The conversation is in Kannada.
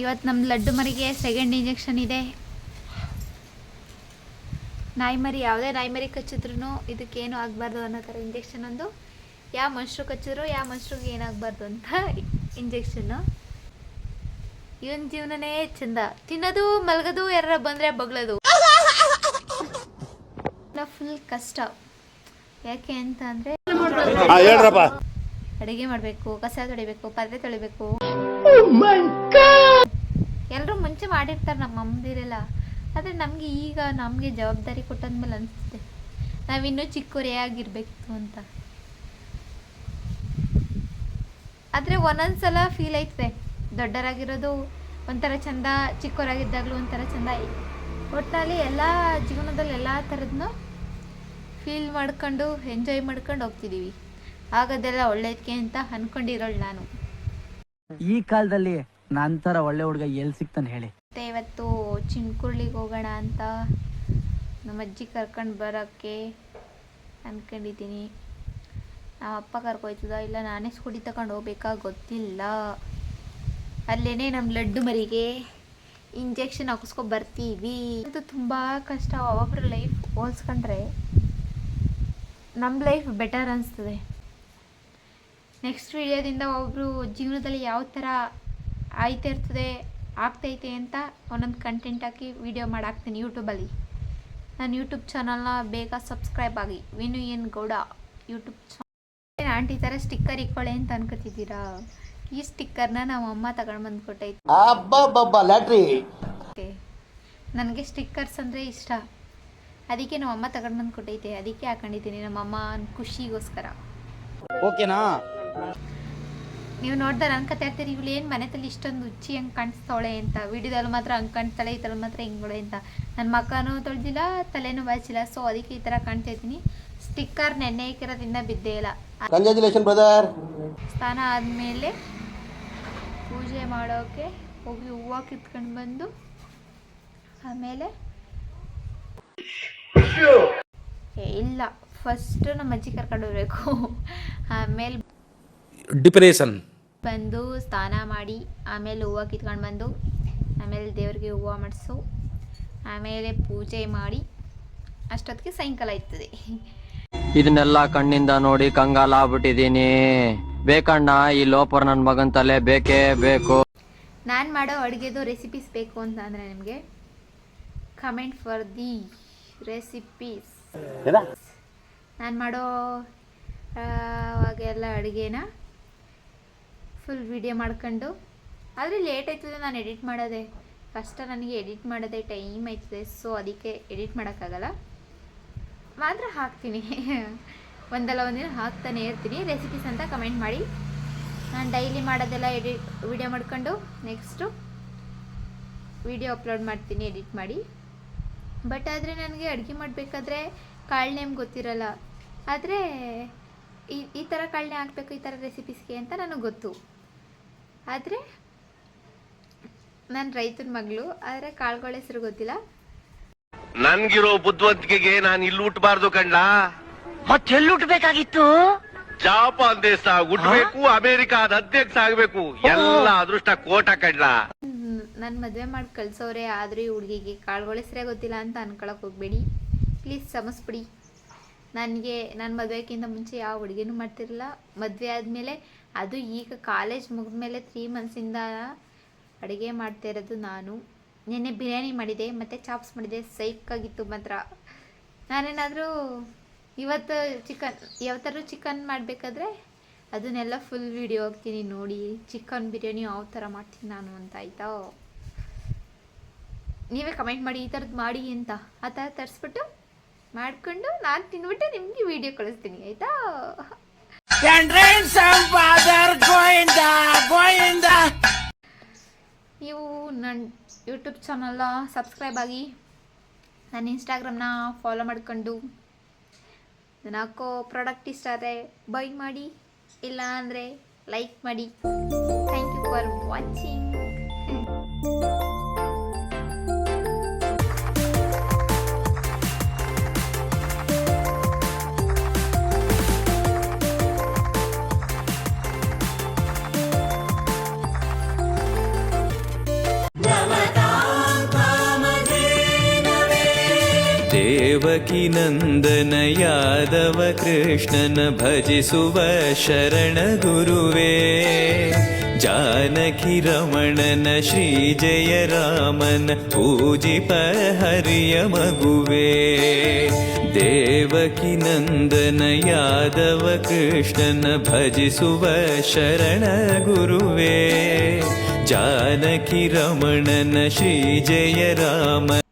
ಇವತ್ತು ನಮ್ಮ ಲಡ್ಡು ಮರಿಗೆ ಸೆಕೆಂಡ್ ಇಂಜೆಕ್ಷನ್ ಇದೆ. ನಾಯಿ ಮರಿ, ಯಾವುದೇ ನಾಯಿ ಮರಿ ಕಚ್ಚಿದ್ರು ಇದಕ್ಕೇನು ಆಗಬಾರ್ದು ಅನ್ನೋ ಥರ ಇಂಜೆಕ್ಷನ್ ಒಂದು. ಯಾವ ಮನುಷ್ಯರು ಕಚ್ಚಿದ್ರು ಯಾವ ಮನುಷ್ಯರಿಗೆ ಏನಾಗಬಾರ್ದು ಅಂತ ಇಂಜೆಕ್ಷನ್ನು. ಇವನ್ ಜೀವನನೇ ಚಂದ, ತಿನ್ನೋದು ಮಲಗೋದು, ಯಾರ ಬಂದರೆ ಬಗ್ಳೋದು. ಫುಲ್ ಕಷ್ಟ. ಯಾಕೆ ಅಂತ ಅಂದರೆ ಅಡುಗೆ ಮಾಡಬೇಕು, ಕಸ ತೊಳಿಬೇಕು, ಪಾತ್ರೆ ತೊಳಿಬೇಕು. ಎಲ್ಲರೂ ಮುಂಚೆ ಮಾಡಿರ್ತಾರೆ ನಮ್ಮ ಅಮ್ಮದಿರೆಲ್ಲ. ಆದರೆ ನಮಗೆ ಈಗ ನಮಗೆ ಜವಾಬ್ದಾರಿ ಕೊಟ್ಟಾದ್ಮೇಲೆ ಅನಿಸುತ್ತೆ ನಾವಿನ್ನೂ ಚಿಕ್ಕವರೇ ಆಗಿರ್ಬೇಕು ಅಂತ. ಆದರೆ ಒಂದೊಂದ್ಸಲ ಫೀಲ್ ಆಯ್ತದೆ ದೊಡ್ಡರಾಗಿರೋದು ಒಂಥರ ಚಂದ, ಚಿಕ್ಕವರಾಗಿದ್ದಾಗಲೂ ಒಂಥರ ಚಂದ. ಒಟ್ಟಿನಲ್ಲಿ ಎಲ್ಲ ಜೀವನದಲ್ಲಿ ಎಲ್ಲ ಥರದನ್ನೂ ಫೀಲ್ ಮಾಡ್ಕೊಂಡು ಎಂಜಾಯ್ ಮಾಡ್ಕೊಂಡು ಹೋಗ್ತಿದ್ದೀವಿ. ಆಗೋದೆಲ್ಲ ಒಳ್ಳೇದಕ್ಕೆ ಅಂತ ಅಂದ್ಕೊಂಡಿರೋಳು ನಾನು. ಈ ಕಾಲದಲ್ಲಿ ನನ್ನ ಥರ ಒಳ್ಳೆ ಹುಡುಗ ಎಲ್ಲಿ ಸಿಗ್ತಾನೆ ಹೇಳಿ. ಮತ್ತು ಇವತ್ತು ಚಿನ್ಕುರ್ಳಿಗೆ ಹೋಗೋಣ ಅಂತ ನಮ್ಮ ಅಜ್ಜಿ ಕರ್ಕೊಂಡು ಬರೋಕ್ಕೆ ಅಂದ್ಕೊಂಡಿದ್ದೀನಿ. ನಮ್ಮ ಅಪ್ಪ ಕರ್ಕೊಯ್ತದ ಇಲ್ಲ ನಾನೇ ಸ್ಕೂಟಿ ತಗೊಂಡು ಹೋಗ್ಬೇಕಾ ಗೊತ್ತಿಲ್ಲ. ಅಲ್ಲೇ ನಮ್ಮ ಲಡ್ಡು ಮರಿಗೆ ಇಂಜೆಕ್ಷನ್ ಹಾಕಿಸ್ಕೊ ಬರ್ತೀವಿ. ಅದು ತುಂಬ ಕಷ್ಟ. ಒಬ್ಬೊಬ್ಬರ ಲೈಫ್ ಹೋಲ್ಸ್ಕೊಂಡ್ರೆ ನಮ್ಮ ಲೈಫ್ ಬೆಟರ್ ಅನಿಸ್ತದೆ. ನೆಕ್ಸ್ಟ್ ವಿಡಿಯೋದಿಂದ ಒಬ್ಬರು ಜೀವನದಲ್ಲಿ ಯಾವ ಥರ ಆಯ್ತಿರ್ತದೆ ಆಗ್ತೈತೆ ಅಂತ ಒಂದೊಂದು ಕಂಟೆಂಟ್ ಹಾಕಿ ವಿಡಿಯೋ ಮಾಡಾಕ್ತೀನಿ ಯೂಟ್ಯೂಬಲ್ಲಿ. ನನ್ನ ಯೂಟ್ಯೂಬ್ ಚಾನಲ್ನ ಬೇಗ ಸಬ್ಸ್ಕ್ರೈಬ್ ಆಗಿ. Vinu N Gowda YouTube channel. Aunty ಥರ ಸ್ಟಿಕ್ಕರ್ ಇಕ್ಕೊಳ್ಳಿ ಅಂತ ಅನ್ಕೋತಿದ್ದೀರಾ? ಈ ಸ್ಟಿಕ್ಕರ್ನ ನಮ್ಮ ಅಮ್ಮ ತಗೊಂಡು ಬಂದು ಕೊಟ್ಟೈತೆ. ನನಗೆ ಸ್ಟಿಕ್ಕರ್ಸ್ ಅಂದರೆ ಇಷ್ಟ, ಅದಕ್ಕೆ ನಮ್ಮ ಅಮ್ಮ ತಗೊಂಡು ಬಂದು ಕೊಟ್ಟೈತೆ. ಅದಕ್ಕೆ ಹಾಕೊಂಡಿದ್ದೀನಿ ನಮ್ಮ ಅಮ್ಮ ಖುಷಿಗೋಸ್ಕರ. ಓಕೆನಾ? ನೀವು ನೋಡ್ದಾರ ಅನ್ಕೋತಾ ಇರ್ತೀರಿ ಇವಳು ಏನು ಮನೆಯಲ್ಲಿ ಇಷ್ಟೊಂದು ಹುಚ್ಚಿ ಹಂಗೆ ಕಾಣಿಸ್ತಾವಳೆ ಅಂತ. ವಿಡಿಯೋದಲ್ಲಿ ಮಾತ್ರ ಹಂಗೆ ಕಾಣಿಸ್ತಾಳೆ, ಈ ಥರ ಮಾತ್ರ ಹಿಂಗೋಳೆ ಅಂತ. ನನ್ನ ಮಕ್ಕನೂ ತೊಳೆದಿಲ್ಲ, ತಲೆನೂ ಬಾಚಿಲ್ಲ, ಸೊ ಅದಕ್ಕೆ ಈ ಥರ ಕಾಣ್ತಾ ಇದ್ದೀನಿ. ಸ್ಟಿಕ್ಕರ್ ನೆನ್ನೆ ಇಕ್ಕಿರೋದ್ರಿಂದ ಬಿದ್ದೇ ಇಲ್ಲ. Congratulation brother. ಸ್ನಾನ ಆದಮೇಲೆ ಪೂಜೆ ಮಾಡೋಕ್ಕೆ ಹೋಗಿ ಹೂವು ಕಿತ್ಕೊಂಡು ಬಂದು ಆಮೇಲೆ ಇಲ್ಲ ಫಸ್ಟ್ ನಮ್ಮ ಅಜ್ಜಿ ಕರ್ಕೊಂಡು ಹೋಗ್ಬೇಕು. ಆಮೇಲೆ ಡಿಪ್ರೆಷನ್ ಬಂದು ಸ್ನಾನ ಮಾಡಿ ಆಮೇಲೆ ಹೂವು ಕಿತ್ಕೊಂಡು ಬಂದು ಆಮೇಲೆ ದೇವ್ರಿಗೆ ಹೂವು ಮಾಡಿಸು ಆಮೇಲೆ ಪೂಜೆ ಮಾಡಿ ಅಷ್ಟೊತ್ತಿಗೆ ಸಾಯಂಕಾಲ ಆಯ್ತದೆ. ಇದನ್ನೆಲ್ಲ ಕಣ್ಣಿಂದ ನೋಡಿ ಕಂಗಾಲಾಗ್ಬಿಟ್ಟಿದ್ದೀನಿ. ಬೇಕಣ್ಣ ಈ ಲೋಪರ್ ನನ್ನ ಮಗನ ತಲೆ ಬೇಕೇ ಬೇಕು. ನಾನು ಮಾಡೋ ಅಡುಗೆದು ರೆಸಿಪೀಸ್ ಬೇಕು ಅಂತ ಅಂದರೆ ನಿಮಗೆ ಕಮೆಂಟ್ ಫಾರ್ ದಿ ರೆಸಿಪೀಸ್. ನಾನು ಮಾಡೋ ಅವಾಗೆಲ್ಲ ಅಡುಗೆನ ಫುಲ್ ವಿಡಿಯೋ ಮಾಡ್ಕೊಂಡು, ಆದರೆ ಲೇಟ್ ಆಯ್ತದೆ ನಾನು ಎಡಿಟ್ ಮಾಡೋದೆ ಕಷ್ಟ. ನನಗೆ ಎಡಿಟ್ ಮಾಡೋದೇ ಟೈಮ್ ಆಯ್ತದೆ, ಸೊ ಅದಕ್ಕೆ ಎಡಿಟ್ ಮಾಡೋಕ್ಕಾಗಲ್ಲ. ಮಾತ್ರ ಹಾಕ್ತೀನಿ ಒಂದಲ್ಲ ಒಂದಿನ ಹಾಕ್ತಾನೆ ಇರ್ತೀನಿ. ರೆಸಿಪೀಸ್ ಅಂತ ಕಮೆಂಟ್ ಮಾಡಿ. ನಾನು ಡೈಲಿ ಮಾಡೋದೆಲ್ಲ ವಿಡಿಯೋ ಮಾಡ್ಕೊಂಡು ನೆಕ್ಸ್ಟು ವಿಡಿಯೋ ಅಪ್ಲೋಡ್ ಮಾಡ್ತೀನಿ ಎಡಿಟ್ ಮಾಡಿ. ಬಟ್ ಆದರೆ ನನಗೆ ಅಡುಗೆ ಮಾಡಬೇಕಾದ್ರೆ ಕಾಳು ನೇಮ್ ಗೊತ್ತಿರಲ್ಲ. ಆದರೆ ಈ ಥರ ಕಾಳನ್ನೇ ಹಾಕಬೇಕು ಈ ಥರ ರೆಸಿಪೀಸ್ಗೆ ಅಂತ ನನಗೆ ಗೊತ್ತು. ಆದರೆ ನಾನು ರೈತನ ಮಗಳು, ಆದರೆ ಕಾಳುಗಳ ಹೆಸರು ಗೊತ್ತಿಲ್ಲ. ನನ್ಗಿರೋ ಬುದ್ಧಿವಂತಿಕೆಗೆ ನಾನು ಇಲ್ಲಿ ಹುಟ್ಟಬಾರ್ದು ಕಣ್ಣ. ಮತ್ತೆಲ್ಲಿ ಹುಟ್ಟಬೇಕಾಗಿತ್ತು? ಜಾಪಾನ್ ದೇಶ ಹುಟ್ಟಬೇಕು, ಅಮೆರಿಕಾದ ಅಧ್ಯಕ್ಷ ಆಗ್ಬೇಕು. ಎಲ್ಲ ಅದೃಷ್ಟ ಕೋಟ ಕಣ್ಣ. ನನ್ನ ಮದುವೆ ಮಾಡಿ ಕಳ್ಸೋರೆ, ಆದರೂ ಈ ಹುಡುಗಿಗೆ ಕಾಳುಗಳ ಹೆಸರೇ ಗೊತ್ತಿಲ್ಲ ಅಂತ ಅನ್ಕೊಳಕ್ಕೆ ಹೋಗ್ಬೇಡಿ ಪ್ಲೀಸ್, ಸಮಸ್ಬಿಡಿ. ನನಗೆ ನನ್ನ ಮದುವೆಗಿಂತ ಮುಂಚೆ ಯಾವ ಹುಡುಗಿನೂ ಮಾಡ್ತಿರಲಿಲ್ಲ. ಮದುವೆ ಆದಮೇಲೆ, ಅದು ಈಗ ಕಾಲೇಜ್ ಮುಗಿದ್ಮೇಲೆ 3 ಮಂತ್ಸಿಂದ ಅಡುಗೆ ಮಾಡ್ತಾ ಇರೋದು ನಾನು. ನೆನ್ನೆ ಬಿರಿಯಾನಿ ಮಾಡಿದೆ ಮತ್ತು ಚಾಪ್ಸ್ ಮಾಡಿದೆ, ಸೈಕಾಗಿತ್ತು ಮಾತ್ರ. ನಾನೇನಾದರೂ ಇವತ್ತು ಯಾವತ್ತಾದ್ರೂ ಚಿಕನ್ ಮಾಡಬೇಕಾದ್ರೆ ಅದನ್ನೆಲ್ಲ ಫುಲ್ ವಿಡಿಯೋ ಹಾಕ್ತೀನಿ ನೋಡಿ. ಚಿಕನ್ ಬಿರಿಯಾನಿ ಯಾವ ಥರ ಮಾಡ್ತೀನಿ ನಾನು ಅಂತ, ಆಯಿತಾ? ನೀವೇ ಕಮೆಂಟ್ ಮಾಡಿ ಈ ಥರದ್ದು ಮಾಡಿ ಅಂತ. ಆ ಥರ ತರಿಸ್ಬಿಟ್ಟು ಮಾಡಿಕೊಂಡು ನಾನು ತಿಂದ್ಬಿಟ್ಟು ನಿಮಗೆ ವಿಡಿಯೋ ಕಳಿಸ್ತೀನಿ, ಆಯಿತಾ? ನೀವು ನನ್ನ ಯೂಟ್ಯೂಬ್ ಚಾನಲ್ನ ಸಬ್ಸ್ಕ್ರೈಬ್ ಆಗಿ, ನನ್ನ ಇನ್ಸ್ಟಾಗ್ರಾಮ್ನ ಫಾಲೋ ಮಾಡ್ಕೊಂಡು, ನಾನು ಹಾಕೋ ಪ್ರಾಡಕ್ಟ್ ಇಷ್ಟ ಆದರೆ ಬೈ ಮಾಡಿ, ಇಲ್ಲ ಅಂದರೆ ಲೈಕ್ ಮಾಡಿ. Thank you for watching. Devaki Nandana Yadava ಕೃಷ್ಣನ ಭಜಿಸುವ ಶರಣ ಗುರುವೇ ಜಾನಕಿ ರಮಣನ ಶ್ರೀ ಜಯ ರಾಮನ ಪೂಜಿಪ ಹರಿಯ ಮಗುವೇ ದೇವಕಿ ನಂದನ ಯಾದವ ಕೃಷ್ಣನ ಭಜಿಸುವ ಶರಣ ಗುರುವೇ ಜಾನಕಿ ರಮಣನ ಶ್ರೀ ಜಯ ರಾಮ